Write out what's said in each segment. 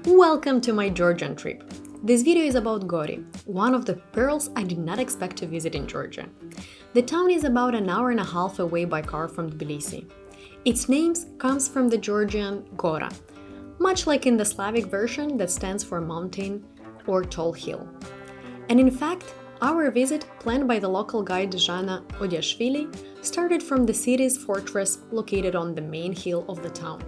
Welcome to my Georgian trip. This video is about Gori, one of the pearls I did not expect to visit in Georgia. The town is about an hour and a half away by car from Tbilisi. Its name comes from the Georgian Gora, much like in the Slavic version that stands for mountain or tall hill. And in fact, our visit, planned by the local guide Zhana Odiashvili, started from the city's fortress located on the main hill of the town.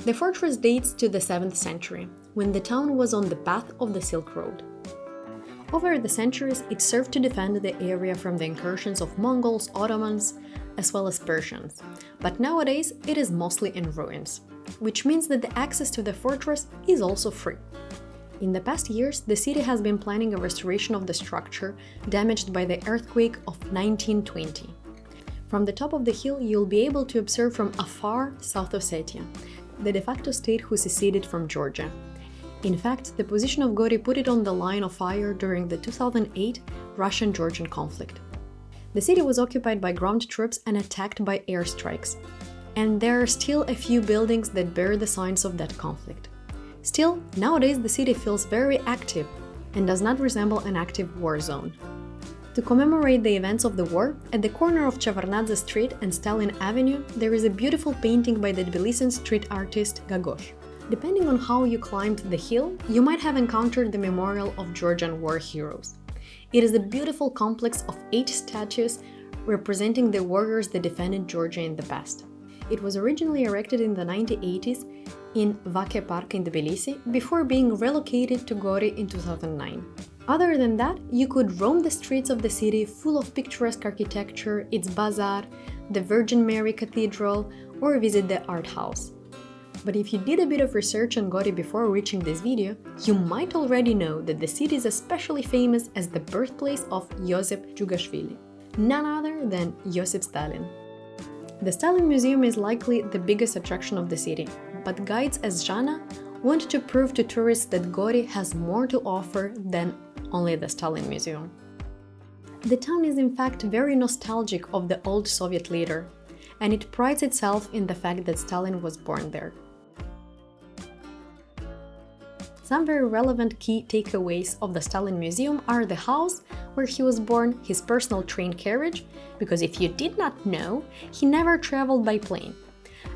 The fortress dates to the 7th century, when the town was on the path of the Silk Road. Over the centuries, it served to defend the area from the incursions of Mongols, Ottomans, as well as Persians. But nowadays, it is mostly in ruins, which means that the access to the fortress is also free. In the past years, the city has been planning a restoration of the structure damaged by the earthquake of 1920. From the top of the hill, you'll be able to observe from afar South Ossetia, the de facto state who seceded from Georgia. In fact, the position of Gori put it on the line of fire during the 2008 Russian-Georgian conflict. The city was occupied by ground troops and attacked by airstrikes, and there are still a few buildings that bear the signs of that conflict. Still, nowadays the city feels very active and does not resemble an active war zone. To commemorate the events of the war, at the corner of Chavarnadze Street and Stalin Avenue, there is a beautiful painting by the Tbilisian street artist Gagosh. Depending on how you climbed the hill, you might have encountered the memorial of Georgian war heroes. It is a beautiful complex of 8 statues representing the warriors that defended Georgia in the past. It was originally erected in the 1980s in Vake Park in Tbilisi before being relocated to Gori in 2009. Other than that, you could roam the streets of the city full of picturesque architecture, its bazaar, the Virgin Mary Cathedral, or visit the art house. But if you did a bit of research on Gori before reaching this video, you might already know that the city is especially famous as the birthplace of Josip Jugashvili, none other than Josip Stalin. The Stalin Museum is likely the biggest attraction of the city, but guides as Zhana want to prove to tourists that Gori has more to offer than only the Stalin Museum. The town is in fact very nostalgic of the old Soviet leader, and it prides itself in the fact that Stalin was born there. Some very relevant key takeaways of the Stalin Museum are the house where he was born, his personal train carriage, because if you did not know, he never traveled by plane,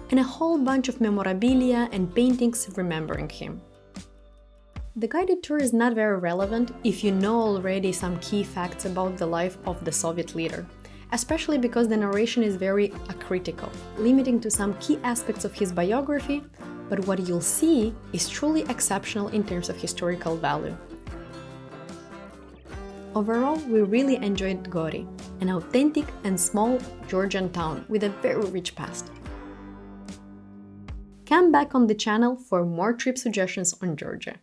and a whole bunch of memorabilia and paintings remembering him. The guided tour is not very relevant if you know already some key facts about the life of the Soviet leader, especially because the narration is very acritical, limiting to some key aspects of his biography, but what you'll see is truly exceptional in terms of historical value. Overall, we really enjoyed Gori, an authentic and small Georgian town with a very rich past. Come back on the channel for more trip suggestions on Georgia.